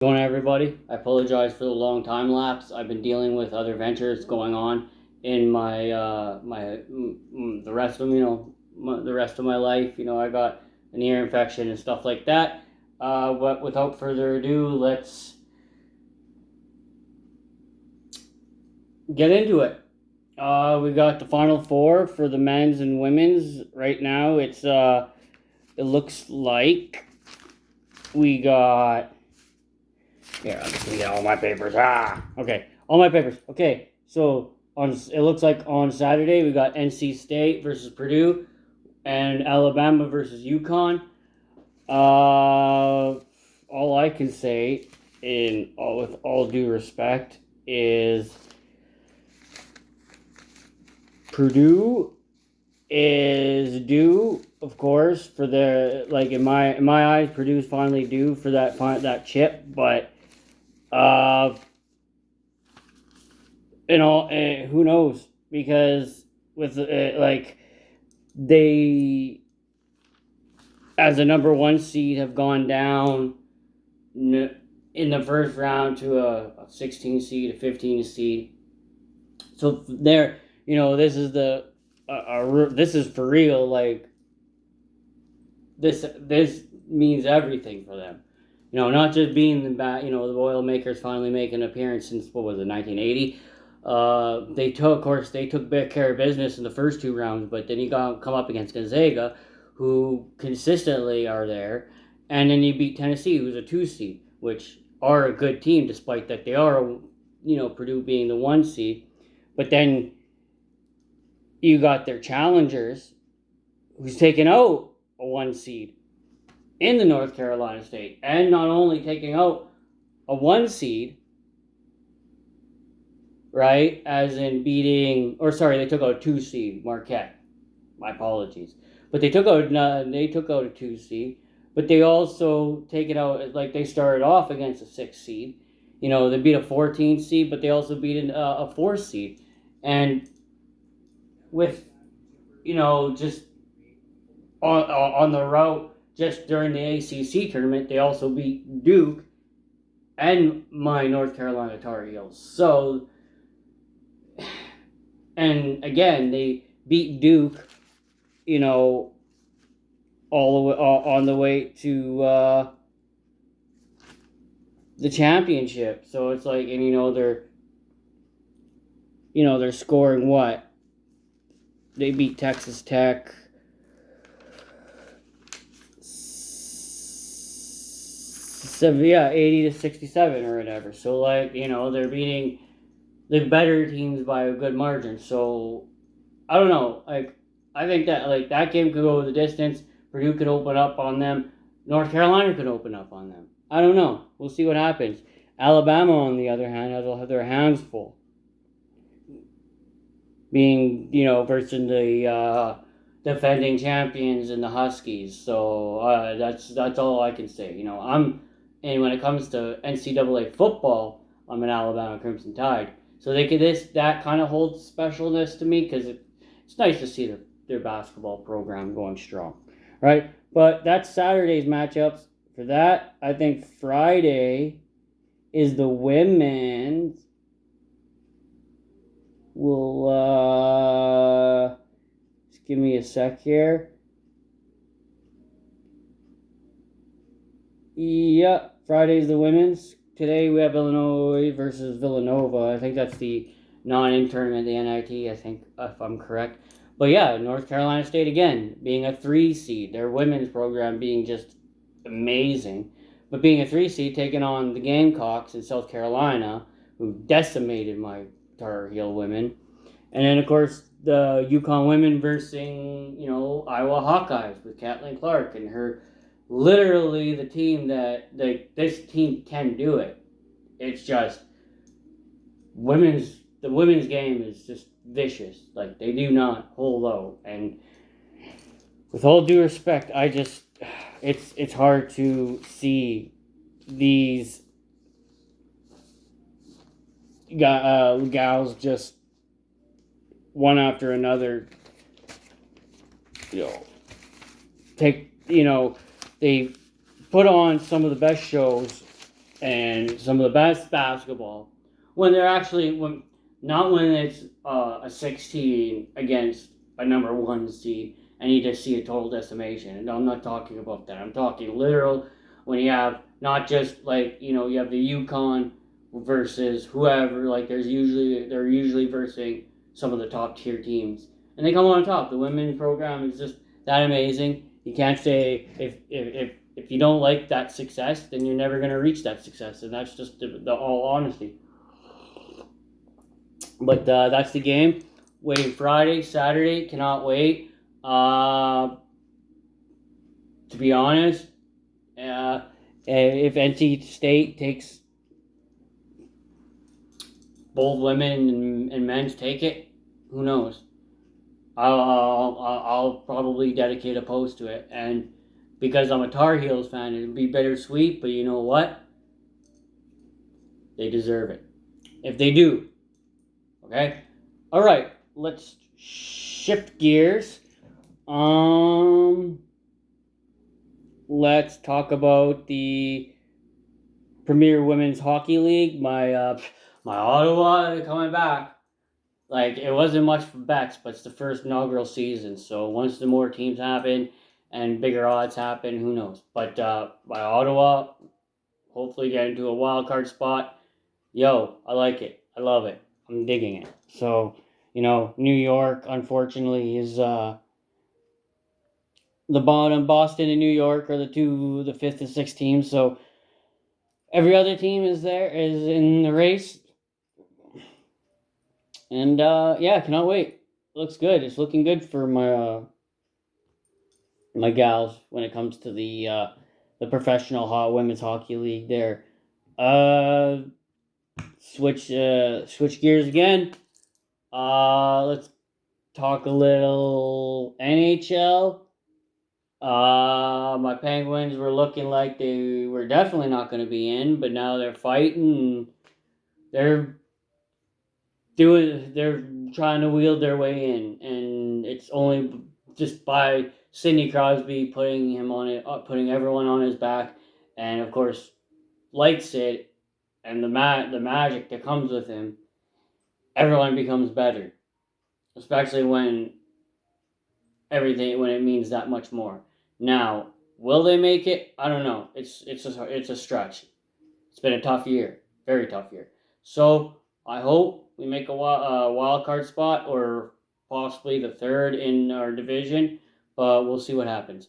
Going on, everybody? I apologize for the long time lapse. I've been dealing with other ventures going on in the rest of the rest of my life. I got an ear infection and stuff like that. But without further ado, let's get into it. We got the final four for the men's and women's. Right now, it looks like we got. Here, I'm just gonna get all my papers. Okay, all my papers. Okay, so it looks like on Saturday we got NC State versus Purdue and Alabama versus UConn. All I can say, with all due respect, is Purdue is due, of course, for their in my eyes, Purdue's finally due for that chip, but. Uh, who knows? Because with they, as a number one seed, have gone down in the first round to a 16 seed, a 15 seed. So this is this is for real. Like this means everything for them. Not just being the Boilermakers finally make an appearance since, what was it, 1980. They took big care of business in the first two rounds, but then you come up against Gonzaga, who consistently are there, and then you beat Tennessee, who's a 2 seed, which are a good team, despite that they are, Purdue being the 1 seed. But then you got their challengers, who's taken out a 1 seed in the North Carolina State, and not only taking out a 1 seed, right, as in they took out a 2 seed, Marquette. My apologies, but they took out a 2 seed, but they also take it out like they started off against a 6 seed. They beat a 14 seed, but they also beat a 4 seed, and with just on the route. Just during the ACC tournament, they also beat Duke and my North Carolina Tar Heels. So, and again, they beat Duke, all the way on the way to the championship. So it's like, and they're scoring what? They beat Texas Tech. 80-67 or whatever. So they're beating the better teams by a good margin. So I don't know. I think that that game could go the distance. Purdue could open up on them. North Carolina could open up on them. I don't know. We'll see what happens. Alabama, on the other hand, will have their hands full. Being versus the defending champions and the Huskies. So that's all I can say. And when it comes to NCAA football, I'm an Alabama Crimson Tide. So that kind of holds specialness to me because it's nice to see their basketball program going strong, right? But that's Saturday's matchups. For that, I think Friday is the women's. Just give me a sec here. Yeah, Friday's the women's. Today we have Illinois versus Villanova. I think that's the non-in tournament, the NIT, I think, if I'm correct. But yeah, North Carolina State again, being a 3 seed. Their women's program being just amazing. But being a 3 seed, taking on the Gamecocks in South Carolina, who decimated my Tar Heel women. And then, of course, the UConn women versus, Iowa Hawkeyes with Kathleen Clark and her... Literally the team this team can do it. It's just the women's game is just vicious. Like, they do not hold low. And with all due respect, it's hard to see these gals just one after another, take, they put on some of the best shows and some of the best basketball when they're actually not when it's a 16 against a number one seed and you just see a total decimation. And I'm not talking about that. I'm talking literal when you have not just like you have the Yukon versus whoever. Like they're usually versing some of the top tier teams and they come on top. The women's program is just that amazing. You can't say if you don't like that success, then you're never going to reach that success, and that's just the all honesty. But that's the game. Waiting Friday, Saturday, cannot wait. To be honest, if NC State takes both women and men's take it, who knows? I'll probably dedicate a post to it, and because I'm a Tar Heels fan, it'd be bittersweet. But you know what? They deserve it if they do. Okay. All right. Let's shift gears. Let's talk about the Premier Women's Hockey League. My Ottawa coming back. Like it wasn't much for bets, but it's the first inaugural season. So once the more teams happen and bigger odds happen, who knows? But my Ottawa, hopefully get into a wild card spot. Yo, I like it. I love it. I'm digging it. So New York unfortunately is the bottom. Boston and New York are the fifth and sixth teams. So every other team is in the race. And yeah, cannot wait. Looks good. It's looking good for my gals when it comes to the professional women's hockey league there. Switch gears again. Let's talk a little NHL. My Penguins were looking like they were definitely not going to be in, but now they're fighting. They're trying to wield their way in, and it's only just by Sidney Crosby putting everyone on his back, and of course, likes it, and the magic that comes with him. Everyone becomes better, especially when it means that much more. Now, will they make it? I don't know. It's a stretch. It's been a tough year, very tough year. So I hope we make a wild card spot or possibly the third in our division, but we'll see what happens.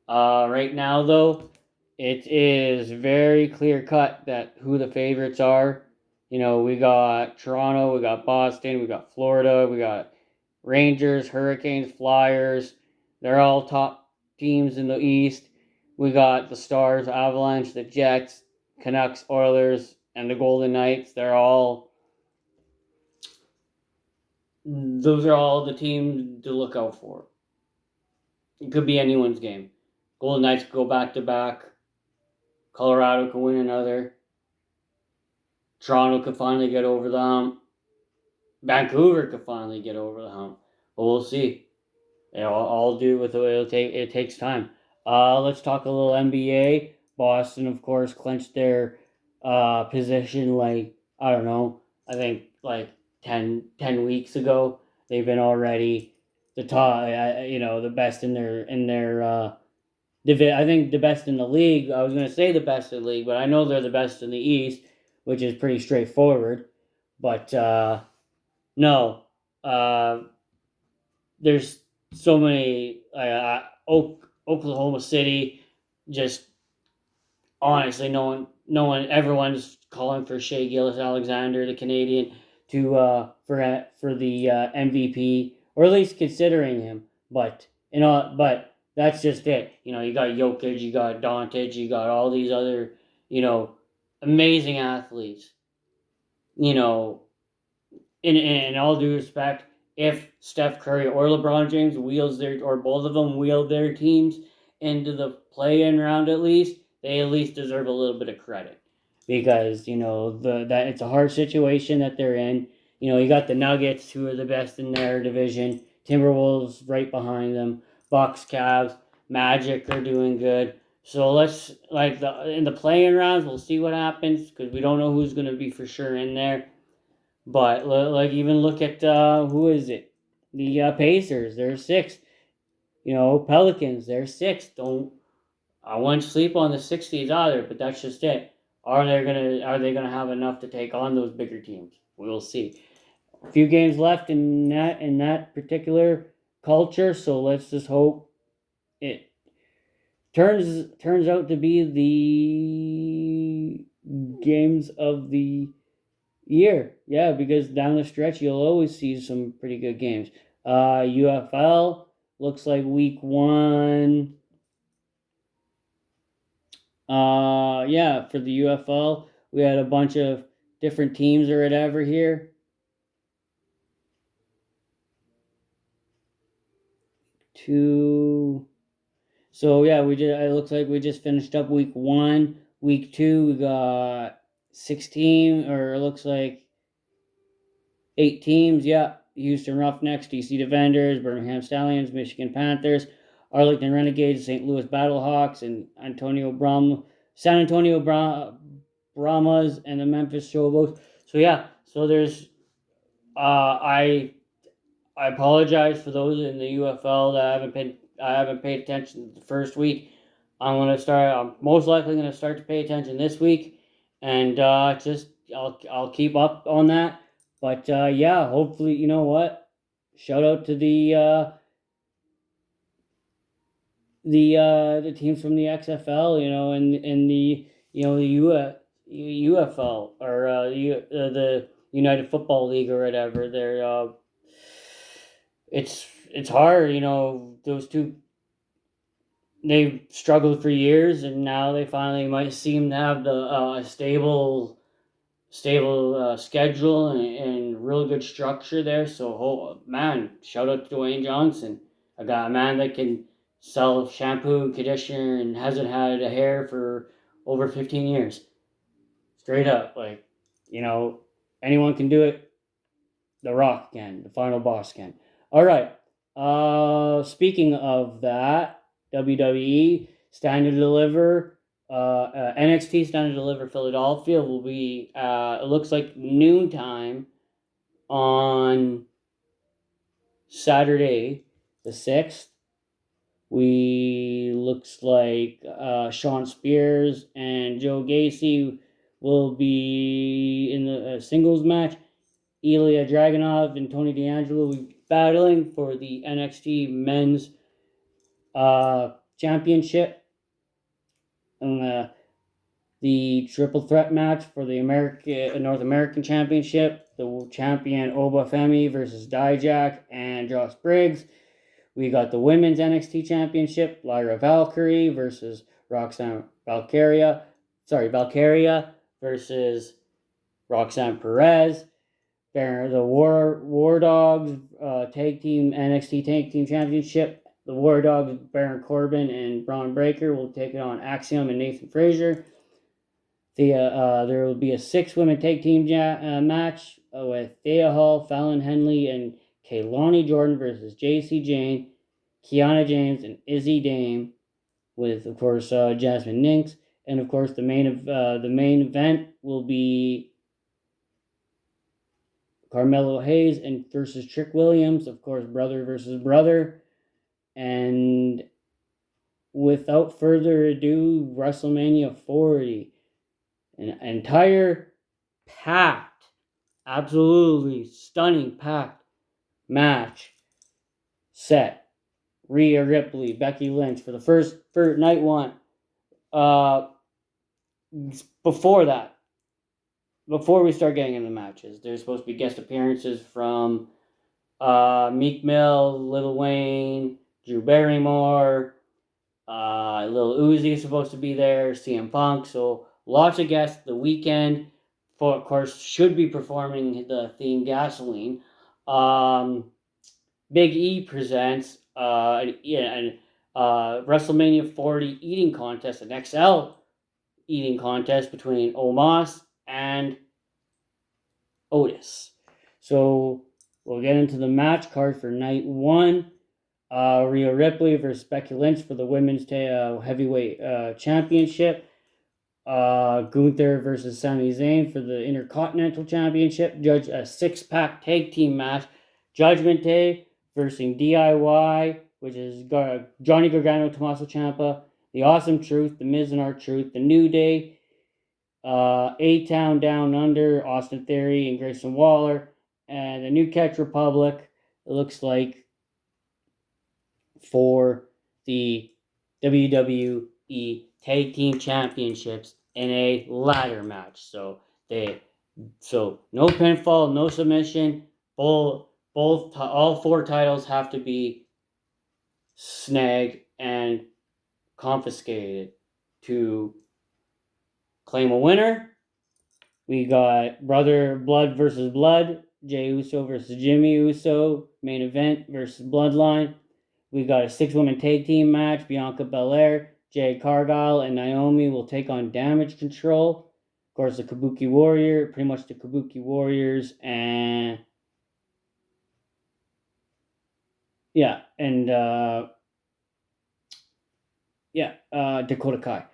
Right now, though, it is very clear cut that who the favorites are. We got Toronto, we got Boston, we got Florida, we got Rangers, Hurricanes, Flyers. They're all top teams in the East. We got the Stars, Avalanche, the Jets, Canucks, Oilers, and the Golden Knights. Those are all the teams to look out for. It could be anyone's game. Golden Knights go back to back. Colorado could win another. Toronto could finally get over the hump. Vancouver could finally get over the hump. But we'll see. I'll do with it takes time. Let's talk a little NBA. Boston, of course, clinched their position like, I don't know, I think like 10 weeks ago. They've been already the top, the best in their I think the best in the league. I was going to say the best in the league, but I know they're the best in the East, which is pretty straightforward. But no, there's so many. Oklahoma City, just honestly, everyone's calling for Shea Gilgeous-Alexander, the Canadian, to for the MVP, or at least considering him. But that's just it. You got Jokic, you got Doncic, you got all these other amazing athletes. In all due respect, if Steph Curry or LeBron James or both of them wheeled their teams into the play-in round at least, they at least deserve a little bit of credit. Because, that it's a hard situation that they're in. You got the Nuggets, who are the best in their division. Timberwolves right behind them. Bucks, Cavs, Magic are doing good. So let's in the playing rounds, we'll see what happens because we don't know who's going to be for sure in there. But even look at who is it? The Pacers. They're six. Pelicans. They're six. Don't I won't sleep on the 60s either. But that's just it. Are they gonna have enough to take on those bigger teams? We'll see. A few games left in that particular culture. So let's just hope it turns out to be the games of the year. Yeah, because down the stretch you'll always see some pretty good games. UFL looks like week one. Yeah, for the UFL we had a bunch of different teams or whatever here. Two. So yeah, we did. It looks like we just finished up week one. Week two, we got 16, or it looks like 8 teams. Yeah, Houston Roughnecks, DC Defenders, Birmingham Stallions, Michigan Panthers, Arlington Renegades, St. Louis Battlehawks, and San Antonio Brahmas, and the Memphis Showboats. So yeah, so there's I apologize for those in the UFL that I haven't paid attention the first week. I'm most likely gonna start to pay attention this week, and just I'll keep up on that. But yeah, hopefully, you know what? Shout out to the teams from the XFL, and the UFL, or the United Football League or whatever. It's hard, those two, they've struggled for years, and now they finally might seem to have the stable schedule and really good structure there. So, man, shout out to Dwayne Johnson. I got a man that can sell shampoo and conditioner and hasn't had a hair for over 15 years. Straight up, you know, anyone can do it. The Rock can. The final boss can. All right. Speaking of that, WWE Stand to Deliver, NXT Stand to Deliver Philadelphia will be. It looks like noontime on Saturday, the 6th. We looks like Shawn Spears and Joe Gacy will be in the singles match. Ilya Dragunov and Tony D'Angelo will be battling for the NXT Men's Championship, and the triple threat match for the North American Championship. The champion Oba Femi versus Dijak and Josh Briggs. We got the Women's NXT Championship. Lyra Valkyrie versus Roxanne Valkyria. Valkyria versus Roxanne Perez. The War Dogs NXT Tag Team Championship. The War Dogs, Baron Corbin and Braun Breaker, will take it on Axiom and Nathan Frazier. There will be a 6-women tag team match with Thea Hall, Fallon Henley, and Kaylani Jordan versus JC Jane, Kiana James, and Izzy Dame, with, of course, Jasmine Ninks. And, of course, the main event will be Carmelo Hayes and versus Trick Williams, of course, brother versus brother. And without further ado, WrestleMania 40. An entire packed, absolutely stunning packed match set. Rhea Ripley, Becky Lynch for night one. Before that, before we start getting into the matches, there's supposed to be guest appearances from Meek Mill, Lil Wayne, Drew Barrymore, Lil Uzi is supposed to be there, CM Punk. So lots of guests. The Weeknd, of course, should be performing the theme Gasoline. Big E presents WrestleMania 40 eating contest, an XL eating contest between Omos and Otis. So we'll get into the match card for night one. Rhea Ripley versus Becky Lynch for the women's heavyweight championship. Gunther versus Sami Zayn for the Intercontinental Championship. Judge a 6-pack tag team match. Judgment Day versus DIY, which is Johnny Gargano, Tommaso Ciampa, The Awesome Truth, The Miz and R-Truth, The New Day, A-Town Down Under, Austin Theory and Grayson Waller, and the New Catch Republic. It looks like for the WWE Tag Team Championships in a ladder match. So no pinfall, no submission. All 4 titles have to be snagged and confiscated to claim a winner. We got Brother Blood versus Blood, Jey Uso versus Jimmy Uso, main event versus Bloodline. We got a 6-woman tag team match. Bianca Belair, Jade Cargill, and Naomi will take on Damage Control. Of course, the Kabuki Warriors, and Dakota Kai.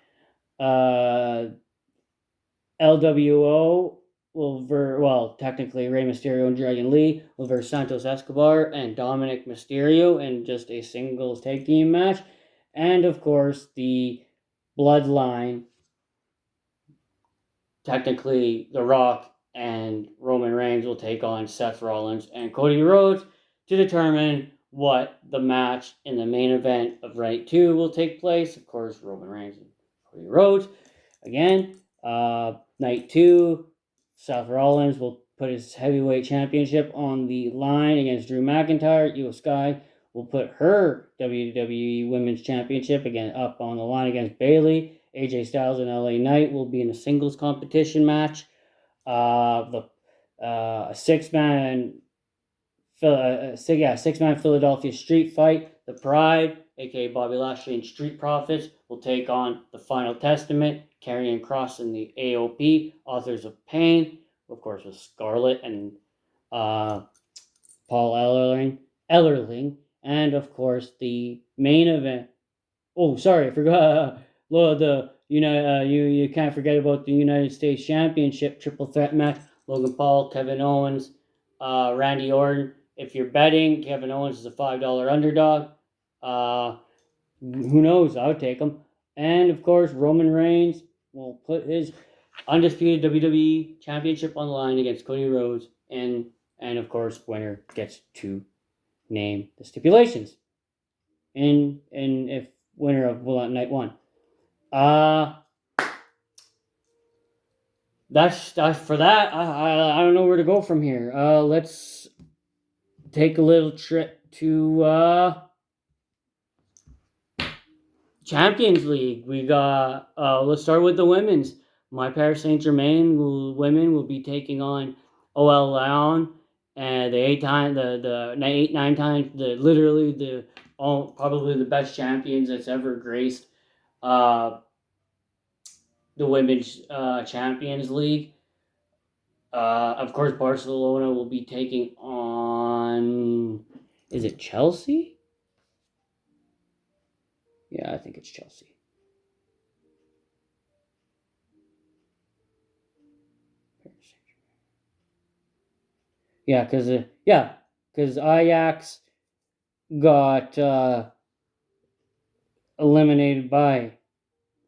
LWO will technically Rey Mysterio and Dragon Lee will versus Santos Escobar and Dominic Mysterio in just a singles tag team match. And of course, the Bloodline, technically The Rock and Roman Reigns will take on Seth Rollins and Cody Rhodes to determine what the match in the main event of Night 2 will take place. Of course, Roman Reigns and Cody Rhodes. Again, Night 2, Seth Rollins will put his heavyweight championship on the line against Drew McIntyre. Io Sky will put her WWE Women's Championship again up on the line against Bayley. AJ Styles and LA Knight will be in a singles competition match. The six-man Philadelphia Street Fight. The Pride, aka Bobby Lashley and Street Profits, will take on the Final Testament, Karrion Kross and the AOP, Authors of Pain, of course with Scarlett and Paul Ellerling, and of course the main event. Oh, sorry, I forgot. You can't forget about the United States Championship triple threat match. Logan Paul, Kevin Owens, Randy Orton. If you're betting, Kevin Owens is a $5 underdog. Who knows? I would take him. And of course, Roman Reigns will put his undisputed WWE Championship on the line against Cody Rhodes, and of course, winner gets to name the stipulations. And if winner of Night 1. That's for that. I don't know where to go from here. Let's take a little trip to Champions League. We got let's start with the women's. My Paris Saint-Germain women will be taking on OL Lyon, and the 8 times probably the best champions that's ever graced the women's Champions League. Of course, Barcelona will be taking on. Is it Chelsea? Yeah, I think it's Chelsea. Yeah, because Ajax got eliminated by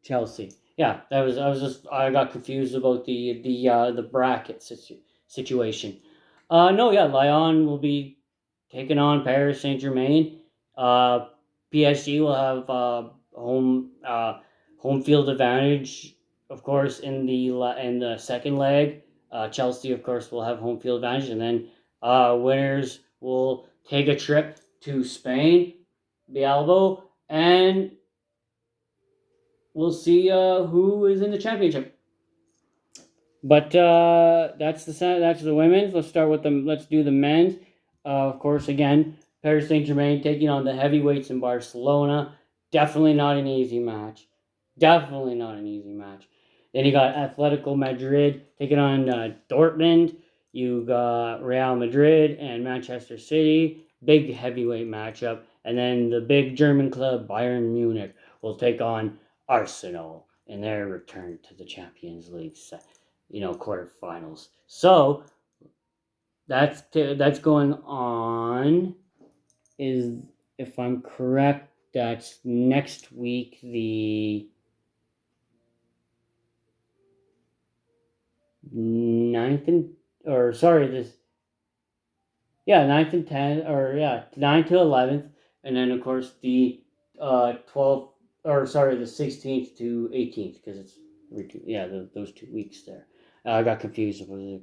Chelsea. Yeah, I got confused about the bracket situation. Lyon will be taking on Paris Saint-Germain. PSG will have home field advantage, of course, in the second leg. Chelsea, of course, will have home field advantage, and then winners will take a trip to Spain, Bilbao, and we'll see who is in the championship. But that's the women's. Let's start with them. Let's do the men's. Of course, again, Paris Saint-Germain taking on the heavyweights in Barcelona. Definitely not an easy match. Then you got Atletico Madrid taking on Dortmund. You got Real Madrid and Manchester City. Big heavyweight matchup. And then the big German club Bayern Munich will take on Arsenal in their return to the Champions League, quarterfinals. So that's going on. Is, if I'm correct, that's next week, the 9th and, or sorry, this, yeah, 9th and 10th, or yeah, 9th to 11th, and then of course the 12th, or sorry, the 16th to 18th, because it's, yeah, those 2 weeks there. I got confused with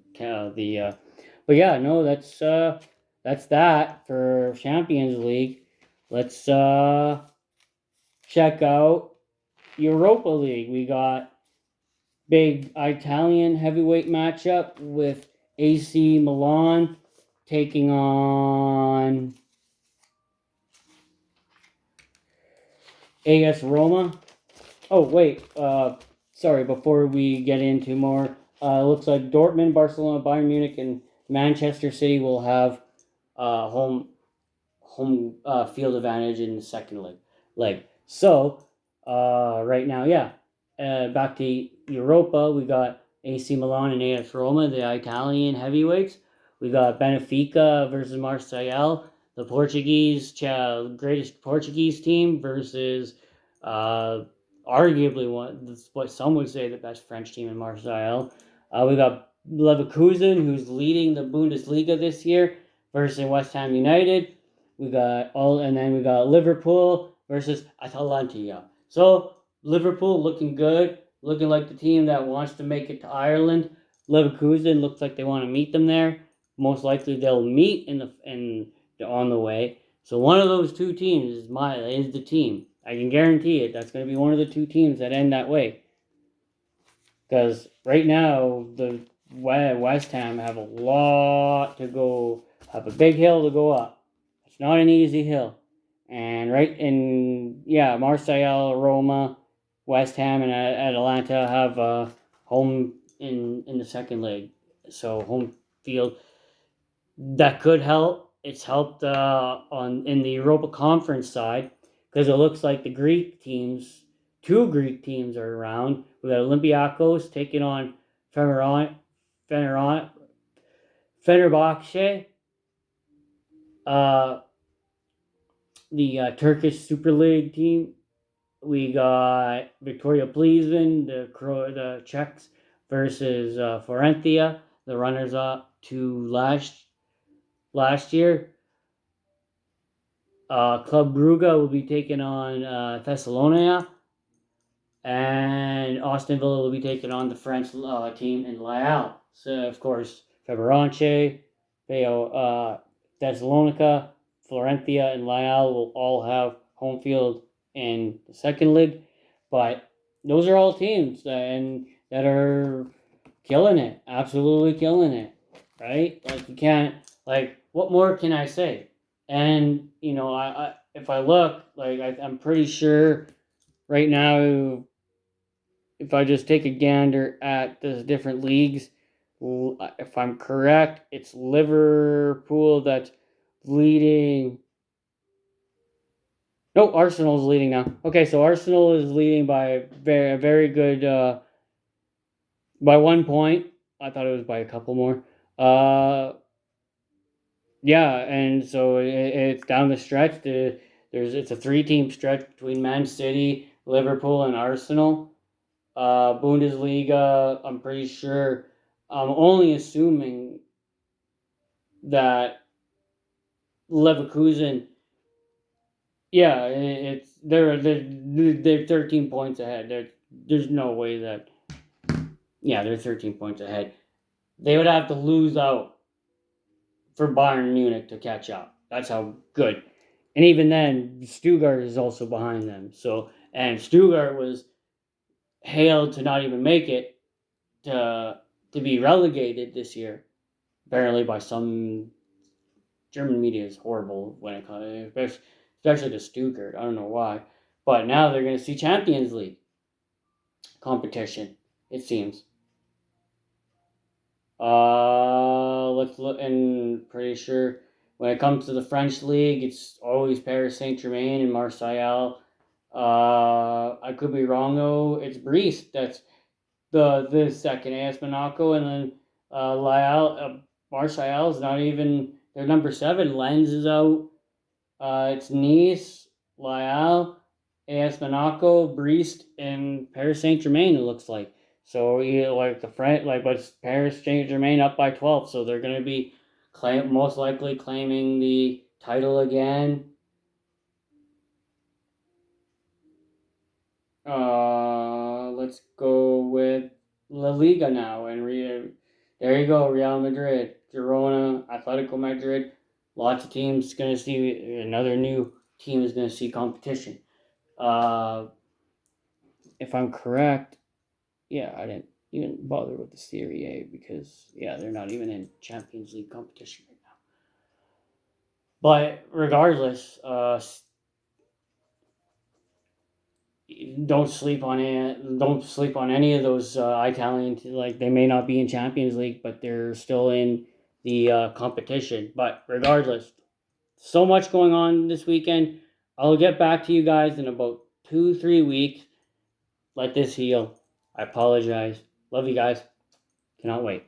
but yeah, no, that's that for Champions League. Let's check out Europa League. We got big Italian heavyweight matchup with AC Milan taking on AS Roma. Oh, wait. Sorry, before we get into more, looks like Dortmund, Barcelona, Bayern Munich, and Manchester City will have home field advantage in the second leg. So, right now, yeah. Back to Europa, we got AC Milan and AS Roma, the Italian heavyweights. We got Benfica versus Marseille, the greatest Portuguese team, versus arguably what some would say the best French team in Marseille. We got Leverkusen, who's leading the Bundesliga this year, versus West Ham United. We got Liverpool versus Atalanta. So Liverpool looking good, looking like the team that wants to make it to Ireland. Leverkusen looks like they want to meet them there. Most likely they'll meet on the way. So one of those two teams is the team. I can guarantee it. That's going to be one of the two teams that end that way. Because right now the West Ham have a lot to go, have a big hill to go up. It's not an easy hill. And Marseille, Roma, West Ham, and Atalanta have home in the second leg. So home field. That could help. It's helped in the Europa Conference side, because it looks like two Greek teams are around. We got Olympiacos taking on Fenerbahce, the Turkish Super League team. We got Victoria Plzeň, the Czechs, versus Florentia, the runners-up to last year. Club Brugge will be taking on Thessalonia, and Aston Villa will be taking on the French team in Lille. So, of course, Fenerbahce, Thessalonica, Florentia, and Lille will all have home field in the second league. But those are all teams that are killing it, absolutely killing it, right? Like, you can't, what more can I say? And if I look, I'm pretty sure right now, if I just take a gander at the different leagues, if I'm correct, it's Liverpool that's leading. No, Arsenal's leading now. Okay, so Arsenal is leading by a very, very good, by 1 point. I thought it was by a couple more. Yeah, and so it's down the stretch. It's a 3-team stretch between Man City, Liverpool, and Arsenal. Bundesliga, I'm pretty sure. I'm only assuming that Leverkusen. Yeah, they're 13 points ahead. There's no way that. Yeah, they're 13 points ahead. They would have to lose out for Bayern Munich to catch up. That's how good. And even then, Stuttgart is also behind them. And Stuttgart was hailed to not even make it to be relegated this year. Apparently, by some German media is horrible when it comes, especially to Stuttgart. I don't know why, but now they're going to see Champions League competition. It seems. Let's look, and pretty sure when it comes to the French league, it's always Paris Saint-Germain and Marseille. I could be wrong though. It's Brest that's the second. AS Monaco, and then Lyle Marseille is not even. They're number 7. Lens is out. It's Nice, Lyle, AS Monaco, Brest, and Paris Saint Germain. It looks like. So like but Paris Saint Germain up by 12. So they're going to be most likely claiming the title again. Let's go with La Liga now, and there you go, Real Madrid, Girona, Atletico Madrid. Lots of teams going to see, another new team is going to see competition. If I'm correct, yeah, I didn't even bother with the Serie A because, yeah, they're not even in Champions League competition right now. But regardless, don't sleep on it. Don't sleep on any of those Italian. Like, they may not be in Champions League, but they're still in the competition. But regardless, so much going on this weekend. I'll get back to you guys in about 2-3 weeks. Let this heal. I apologize. Love you guys. Cannot wait.